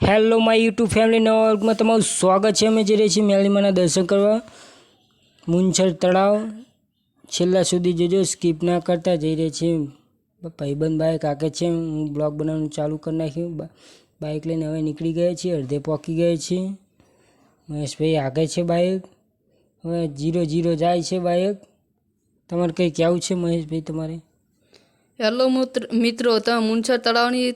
Hello my YouTube family નવા વર્ગમાં તમારું સ્વાગત છે। અમે જઈ રહ્યા છીએ મેળીમાના દર્શન કરવા મુંછર તળાવ। છેલ્લા સુધી જોજો, સ્કીપ ના કરતા। જઈ રહ્યા છીએ ભાઈબંધ બાઇક આકે છે, હું બ્લોગ બનાવવાનું ચાલુ કરી નાખ્યું। બાઇક લઈને હવે નીકળી ગયા છીએ, અડધે પહોંચી ગયા છીએ। મહેશભાઈ આગે છે બાઇક, હવે 0-0 જાય છે બાઇક। તમારે કંઈ કહેવું છે મહેશભાઈ તમારે? હેલો મિત્રો, તમે મુંછર તળાવની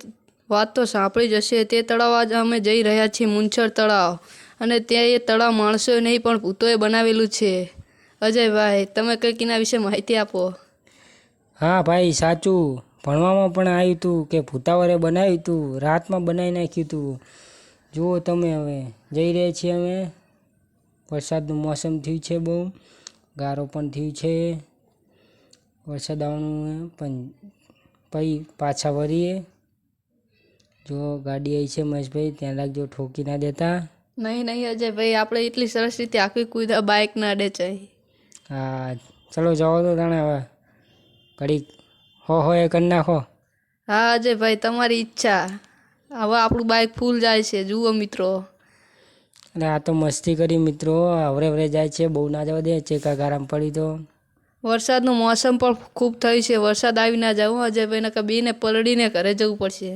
વાત તો સાંભળી જ હશે। તે તળાવ આજ અમે જઈ રહ્યા છીએ, મુંછર તળાવ। અને ત્યાં એ તળાવ માણસોએ નહીં પણ ભૂતોએ બનાવેલું છે। અજયભાઈ, તમે કંઈક એના વિશે માહિતી આપો। હા ભાઈ, સાચું। ભણવામાં પણ આવ્યું હતું કે ભૂતાવરે બનાવ્યું હતું, રાતમાં બનાવી નાખ્યું હતું। જુઓ તમે, હવે જઈ રહ્યા છીએ અમે। વરસાદનું મોસમ થયું છે, બહુ ગારો પણ થયું છે। વરસાદ આવવાનું પણ પછી પાછા વળીએ। જો ગાડી આવી છે મહેશભાઈ, ધ્યાન રાખજો, ઠોકી ના દેતા। નહીં અજયભાઈ, આપણે એટલી સરસ રીતે આખી કુદા બાઇક ના અડે જાય। હા ચલો, જાઓ તો તાણે હવે ઘડીક હો એ કરી નાખો। હા અજયભાઈ, તમારી ઈચ્છા। હવે આપણું બાઇક ફૂલ જાય છે, જુઓ મિત્રો। અને આ તો મસ્તી કરી મિત્રો, હવરે જાય છે, બહુ ના જવા દે, ચેકા ગારામ પડી તો। વરસાદનું મોસમ પણ ખૂબ થયું છે, વરસાદ આવી ના જાવ અજયભાઈ, નકર બીને પલળીને ઘરે જવું પડશે।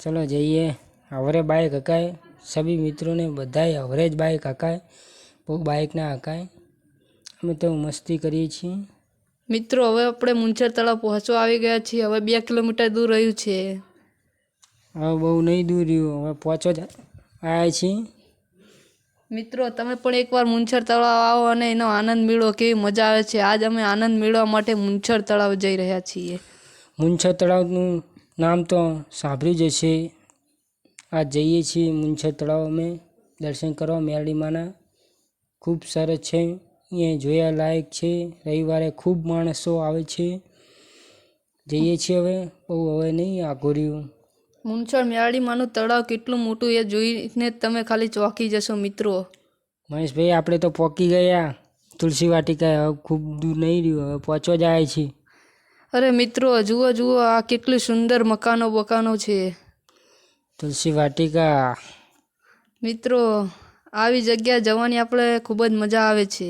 ચલો જઈએ। હવરે બાઇક હકાય, સભી મિત્રોને બધાય હવરે જ બાઇક હકાય, બહુ બાઇક ના હકાય। અમે તો મસ્તી કરીએ છીએ મિત્રો। હવે આપણે મુંછર તળાવ પહોંચવા આવી ગયા છીએ, હવે 2 કિલોમીટર દૂર રહ્યું છે। હવે બહુ નહીં દૂર રહ્યું, હવે પહોંચો જ આવ્યા છીએ મિત્રો, તમે પણ એકવાર મુંછર તળાવ આવો અને એનો આનંદ મેળવો, કેવી મજા આવે છે। આજ અમે આનંદ મેળવવા માટે મુંછર તળાવ જઈ રહ્યા છીએ। મુંછર તળાવનું નામ તો સાંભળ્યું જ હશે। આ જઈએ છીએ મુંછર તળાવ અમે દર્શન કરવા મેરડીમાના। ખૂબ સરસ છે, અહીંયા જોયા લાયક છે। રવિવારે ખૂબ માણસો આવે છે। જઈએ છીએ હવે, બહુ હવે નહીં આઘું રહ્યું। મુંછર મેરડીમાનું તળાવ કેટલું મોટું એ જોઈને તમે ખાલી ચોંકી જશો મિત્રો। મહેશભાઈ, આપણે તો પહોંચી ગયા તુલસી વાટિકા, હવે ખૂબ દૂર નહીં રહ્યું, હવે પહોંચવા જ આવ્યા છીએ। અરે મિત્રો, જુઓ આ કેટલી સુંદર મકાનો છે। તુલસી વાટિકા મિત્રો, આવી જગ્યા જવાની આપણે ખૂબ જ મજા આવે છે।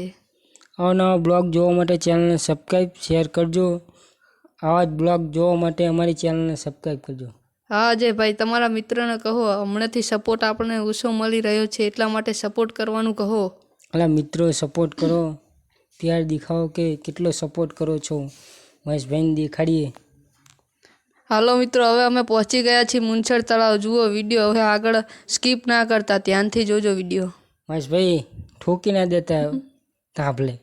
અવનવા બ્લોગ જોવા માટે ચેનલને સબસ્ક્રાઈબ શેર કરજો। આવા જ બ્લોગ જોવા માટે અમારી ચેનલને સબસ્ક્રાઈબ કરજો। હા અજયભાઈ, તમારા મિત્રોને કહો, હમણાંથી સપોર્ટ આપણને ઓછો મળી રહ્યો છે, એટલા માટે સપોર્ટ કરવાનું કહો। અલા મિત્રો, સપોર્ટ કરો, પ્યાર દેખાવો કે કેટલો સપોર્ટ કરો છો। મહેશભાઈને દેખાડીએ। હાલો મિત્રો, હવે અમે પહોંચી ગયા છીએ મુંછર તળાવ। જુઓ વિડીયો, હવે આગળ સ્કીપ ના કરતા, ધ્યાનથી જોજો વિડીયો। મહેશભાઈ, ઠોકી ના દેતા તાંભલે।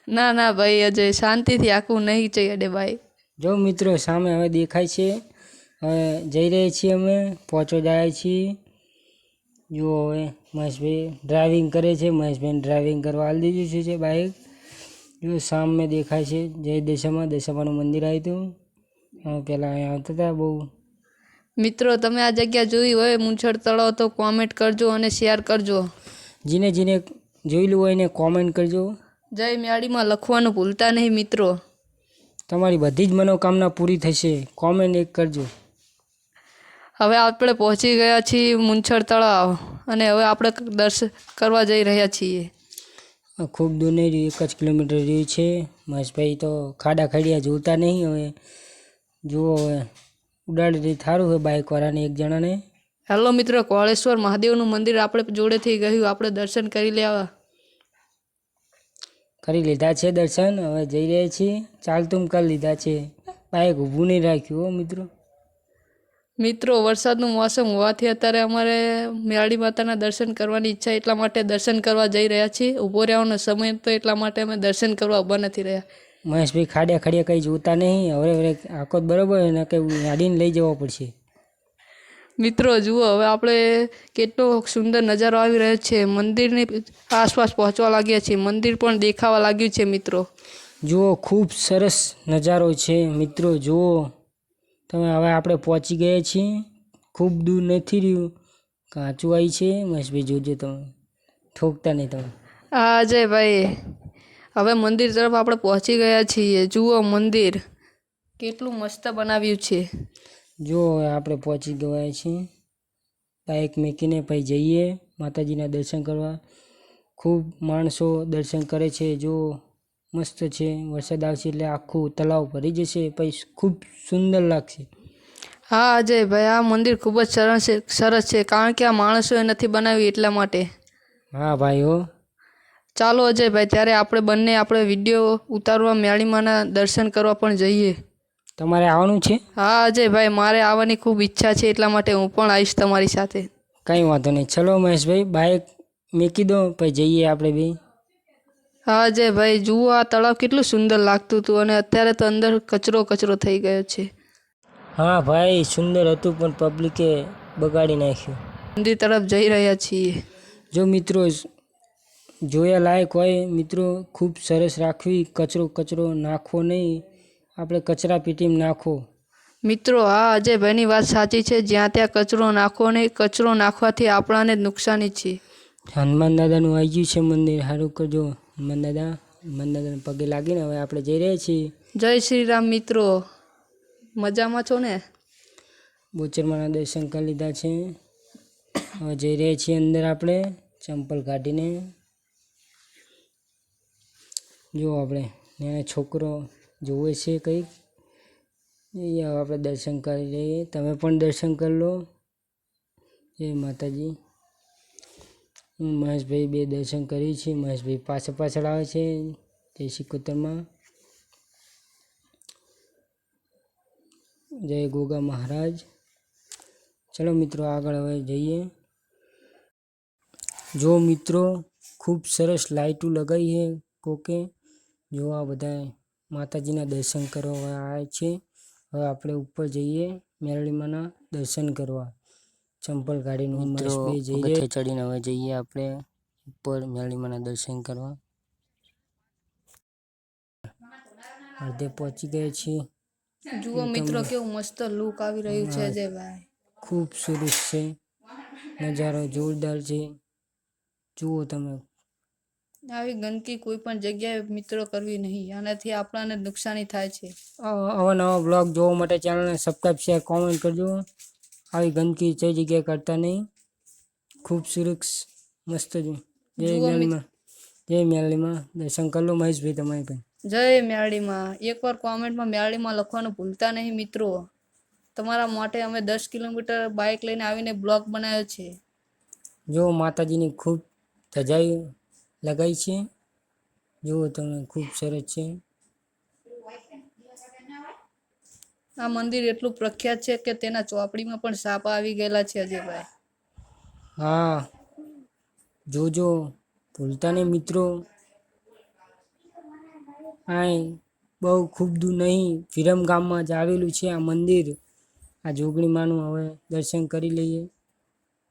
ના ભાઈ અજય, શાંતિથી આખું નહીં चाहिए ભાઈ। જો મિત્રો, સામે હવે દેખાય છે, હવે જઈ રહ્યા છીએ અમે, પહોંચો જાય છીએ। જુઓ હવે મહેશભાઈ ડ્રાઇવિંગ કરે છે, મહેશભાઈને ડ્રાઇવિંગ કરવા આલી દીધું છે બાઇક। જો સામે દેખાય છે જય દશામાનું મંદિર આવ્યું હતું, પહેલાં અહીંયા આવતા હતા બહુ। મિત્રો, તમે આ જગ્યા જોઈ હોય મુંછર તળાવ તો કોમેન્ટ કરજો અને શેર કરજો। જેને જોયેલું હોય એને કોમેન્ટ કરજો। જય મેરડીમાં લખવાનું ભૂલતા નહીં મિત્રો। તમારી બધી જ મનોકામના પૂરી થશે, કોમેન્ટ એક કરજો। હવે આપણે પહોંચી ગયા છીએ મુંછર તળાવ અને હવે આપણે દર્શન કરવા જઈ રહ્યા છીએ। ખૂબ દૂર નહીં રહ્યું, 1 જ કિલોમીટર રહ્યું છે। મહેશભાઈ તો ખાડા ખડિયા જોતા નહીં, હવે જુઓ હવે ઉડાડી થારું હોય બાઇકવાળાને એક જણાને। હેલો મિત્રો, કોળેશ્વર મહાદેવનું મંદિર આપણે જોડેથી ગયું, આપણે દર્શન કરી લીધા છે દર્શન। હવે જઈ રહ્યા છીએ, ચાલતું કરી લીધા છે, બાઇક ઊભું નહીં રાખ્યું હો મિત્રો, વરસાદનું મોસમ હોવાથી અત્યારે અમારે મેરડી માતાના દર્શન કરવાની ઈચ્છા, એટલા માટે દર્શન કરવા જઈ રહ્યા છીએ। ઊભો રહેવાનો સમય તો એટલા માટે અમે દર્શન કરવા ઊભા નથી રહ્યા। મહેશભાઈ ખાડિયા કંઈ જોતા નહીં, હવે આખો બરાબર ને કંઈ ગાડીને લઈ જવો પડશે। મિત્રો જુઓ, હવે આપણે કેટલો સુંદર નજારો આવી રહ્યો છે, મંદિરની આસપાસ પહોંચવા લાગ્યા છીએ, મંદિર પણ દેખાવા લાગ્યું છે મિત્રો। જુઓ ખૂબ સરસ નજારો છે મિત્રો, જુઓ તમે। હવે આપણે પહોંચી ગયા છીએ, ખૂબ દૂર નથી રહ્યું, કાચું આવી છે। મહેશભાઈ જોજો, તમે ઠોકતા નહીં તમે। હા અજયભાઈ, હવે મંદિર તરફ આપણે પહોંચી ગયા છીએ। જુઓ મંદિર કેટલું મસ્ત બનાવ્યું છે। જો હવે આપણે પહોંચી ગયા છીએ, બાઇક મૂકીને પછી જઈએ માતાજીના દર્શન કરવા. ખૂબ માણસો દર્શન કરે છે. જો મસ્ત છે. વરસાદ આવશે એટલે આખું તળાવ ભરી જશે, પછી ખૂબ સુંદર લાગશે. હા અજયભાઈ, આ મંદિર ખૂબ જ સરસ છે, કારણ કે આ માણસોએ નથી બનાવ્યું એટલા માટે. હા ભાઈઓ, ચાલો અજયભાઈ, ત્યારે આપણે વિડીયો ઉતારવા મેળીમાના દર્શન કરવા પણ જઈએ. તમારે આવવાનું છે? હા અજયભાઈ, મારે આવવાની ખૂબ ઈચ્છા છે, એટલા માટે હું પણ આવીશ તમારી સાથે. કંઈ વાંધો નહીં. ચલો મહેશભાઈ, બાઇક મૂકી દો પછી જઈએ આપણે બે. હા અજયભાઈ, જુઓ આ તળાવ કેટલું સુંદર લાગતું હતું અને અત્યારે તો અંદર કચરો થઈ ગયો છે. હા ભાઈ, સુંદર હતું પણ પબ્લિકે બગાડી નાખ્યું. મંદિર તરફ જઈ રહ્યા છીએ. જો મિત્રો જોયા લાયક હોય મિત્રો, ખૂબ સરસ રાખવી. કચરો નાખવો નહીં, આપણે કચરા પેટીમાં નાખો. મિત્રો, હા અજયભાઈની વાત સાચી છે. જ્યાં ત્યાં કચરો નાખો નહીં. કચરો નાખવાથી આપણાને જ નુકસાની છે. હનુમાન દાદાનું આવી ગયું છે મંદિર. સારું કરજો હનુમાન દાદાને પગે લાગીને હવે આપણે જઈ રહ્યા છીએ. જય શ્રી રામ મિત્રો, મજામાં છો ને? બોચરમાના દર્શન કરી લીધા છે. હવે જઈ રહ્યા છીએ અંદર આપણે ચંપલ કાઢીને. જો આપણે નાનો છોકરો જોવે છે કંઈક. હવે આપણે દર્શન કરી લઈએ. તમે પણ દર્શન કરી લો. જય માતાજી. હું મહેશભાઈ બે દર્શન કરી છે. મહેશભાઈ પાછળ આવે છે. જય સિકોતરમાં. જય ગોગા મહારાજ. ચલો મિત્રો, આગળ હવે જઈએ. જો મિત્રો, ખૂબ સરસ લાઇટો લગાવી છે કોકે. જો આ બધા માતાજીના દર્શન કરવા આવે છે. હવે આપણે ઉપર જઈએ મેરડીમાના દર્શન કરવા. ચંપલ કાઢીને મહેશભાઈ જઈએ ચડીને હવે જઈએ આપણે ઉપર મેરડીમાના દર્શન કરવા. અડધે પહોંચી ગયા છીએ. જુઓ મિત્રો, કેવું મસ્ત લુક આવી રહ્યું છે અજયભાઈ. ખૂબ સરસ છે, નજારો જોરદાર છે. જુઓ તમે. આવી ગંદકી કોઈ પણ જગ્યાએ મિત્રો કરવી નહીં, આનાથી આપણાને નુકસાની થાય છે. આવા નવા બ્લોગ જોવા માટે ચેનલને સબસ્ક્રાઈબ, શેર, કોમેન્ટ કરજો. આવી ગંદકી કઈ જગ્યાએ કરતા નહીં. ખૂબ સરસ મસ્ત છે. જય મેરડીમાં દર્શન કરી લો મહેશભાઈ તમારે કંઈ. જય મેરડીમાં. એકવાર કોમેન્ટમાં મેરડીમાં લખવાનું ભૂલતા નહીં મિત્રો. તમારા માટે અમે 10 કિલોમીટર બાઇક લઈને આવીને બ્લોગ બનાવ્યો છે. જો માતાજીની ખૂબ ધજાઈ લગાવી છે. જુઓ તમે, ખૂબ સરસ છે. આ મંદિર એટલું પ્રખ્યાત છે કે તેના ચોપડીમાં પણ સાપા આવી ગયેલા છે અજયભાઈ. હા, જોજો ભૂલતા નહીં મિત્રો. આ બહુ ખૂબ દૂર નહીં, વિરમ ગામમાં જ આવેલું છે આ મંદિર. આ જોગણીમાનું હવે દર્શન કરી લઈએ.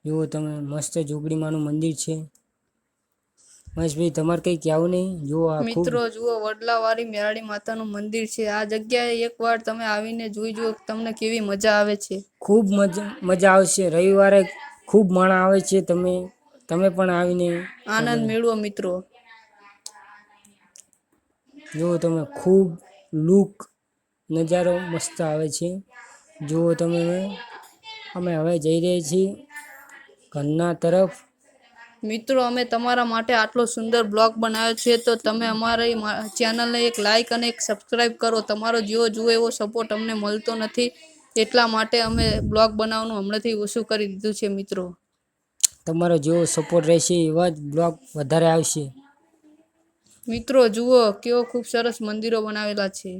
જુઓ તમે, મસ્ત જોગણીમાનું મંદિર છે. મહેશભાઈ તમારે કંઈ કહેવું નહીં? જુઓ આ મિત્રો જુઓ, વડલાવાળી મેરડી માતાનું મંદિર છે. આ જગ્યાએ એકવાર તમે આવીને જોઈ જુઓ, તમને કેવી મજા આવે છે. ખૂબ મજા આવશે. રવિવારે ખૂબ માણસ આવે છે. તમે પણ આવીને આનંદ મેળવો મિત્રો. જુઓ તમે, ખૂબ લુક નજારો મસ્ત આવે છે. જુઓ તમે, અમે હવે જઈ રહ્યા છીએ ઘરના તરફ. મિત્રો, અમે તમારા માટે આટલો સુંદર બ્લોગ બનાવ્યો છે, તો તમે અમારી ચેનલને એક લાઈક અને એક સબસ્ક્રાઈબ કરો. તમારો જેવો જુઓ એવો સપોર્ટ અમને મળતો નથી, એટલા માટે અમે બ્લોગ બનાવવાનું હમણાંથી ઓછું કરી દીધું છે મિત્રો. તમારો જેવો સપોર્ટ રહેશે એવા જ બ્લોગ વધારે આવશે. મિત્રો જુઓ, કેવો ખૂબ સરસ મંદિરો બનાવેલા છે.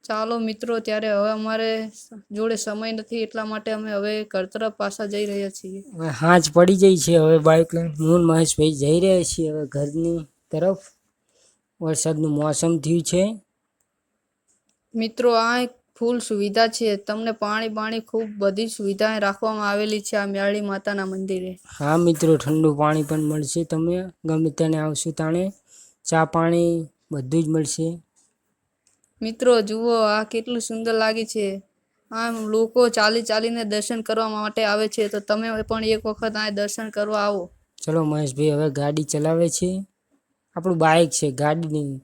ચાલો મિત્રો, ત્યારે હવે અમારે જોડે સમય નથી, એટલા માટે અમે હવે ઘર તરફ પાછા જઈ રહ્યા છીએ. હાંજ પડી જાય છે. હવે બાઇક લઈને હું મહેશભાઈ જઈ રહ્યા છીએ હવે ઘરની તરફ. વરસાદનું મોસમ થયું છે. મિત્રો, આ ફૂલ સુવિધા છે. તમને પાણી ખૂબ બધી સુવિધા રાખવામાં આવેલી છે આ મેરડી માતાના મંદિરે. હા મિત્રો, ઠંડુ પાણી પણ મળશે. તમે ગમે તેને આવશો તાણે ચા પાણી બધું જ મળશે. મિત્રો જુઓ, આ કેટલું સુંદર લાગે છે. આમ લોકો ચાલીને દર્શન કરવા માટે આવે છે, તો તમે પણ એક વખત આ દર્શન કરવા આવો. ચલો મહેશભાઈ હવે ગાડી ચલાવે છે. આપણું બાઇક છે, ગાડી નહીં.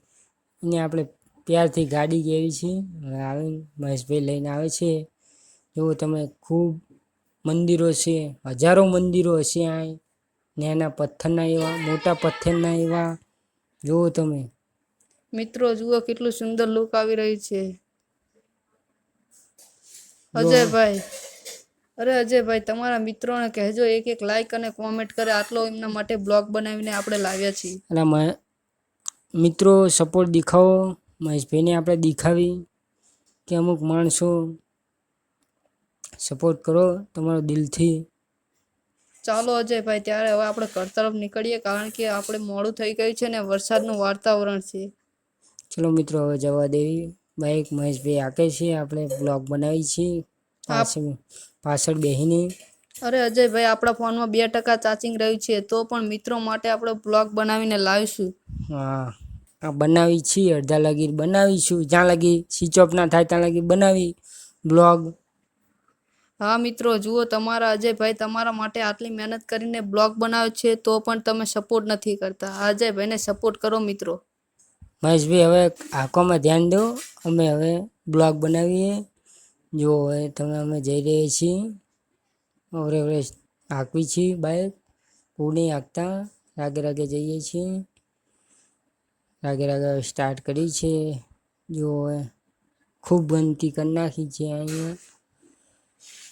એને આપણે ત્યારથી ગાડી કેવી છે હવે આવીને મહેશભાઈ લઈને આવે છે. જુઓ તમે ખૂબ મંદિરો છે, હજારો મંદિરો હશે આ નાના પથ્થરના એવા મોટા પથ્થરના એવા. જુઓ તમે મિત્રો જુઓ કેટલું સુંદર લુક આવી રહ્યું છે. જુઓ. અજયભાઈ, અરે અજયભાઈ, તમારા મિત્રોને કહેજો એક લાઈક અને કોમેન્ટ કરે. આટલો એમના માટે બ્લોગ બનાવીને આપણે લાવ્યા છીએ. અને મિત્રો સપોર્ટ દેખાવો મહેશભાઈને આપણે દેખાવી કે અમુક માણસો સપોર્ટ કરો તમારો દિલથી. ચાલો અજયભાઈ, ત્યારે હવે આપણે ઘર તરફ નીકળીએ, કારણ કે આપણે મોડું થઈ ગયું છે ને વરસાદનું વાતાવરણ છે. ચલો મિત્રો હવે જવા દેવી. બાઈક મહેશભાઈ હાકે છે, આપણે બ્લોગ બનાવી છીએ પાછળ બેહીને. અરે અજયભાઈ, આપણા ફોનમાં 2% ચાર્જિંગ રહ્યું છે, તો પણ મિત્રો માટે આપણે બ્લોગ બનાવીને લાવીશું. હા, આ બનાવી છીએ, અડધા લગી બનાવીશું, જ્યાં લગી સ્વિચ ઓફ ના થાય ત્યાં લગી બનાવી બ્લોગ. હા મિત્રો, જુઓ તમારા અજયભાઈ તમારા માટે આટલી મહેનત કરીને બ્લોગ બનાવે છે, તો પણ તમે સપોર્ટ નથી કરતા. અજયભાઈને સપોર્ટ કરો મિત્રો. મહેશભાઈ હવે આંખોમાં ધ્યાન દો, અમે હવે બ્લોગ બનાવીએ. જો હવે તમે અમે જઈ રહ્યા છીએ, હવે હાંકવી છીએ બાઈક, પૂને હાંકતા રાગે રાગે જઈએ છીએ. રાગે રાગે સ્ટાર્ટ કરી છે. જો હવે ખૂબ ગંદકી કરી નાખી છે અહીંયા.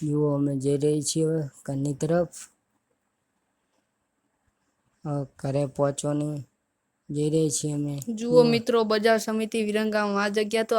જુઓ અમે જઈ રહી છીએ હવે ઘરની તરફ. ઘરે પહોંચવાની જઈ રહી છીએ અમે. જુઓ મિત્રો, બજાર સમિતિ વિરંગામ, આ જગ્યા તો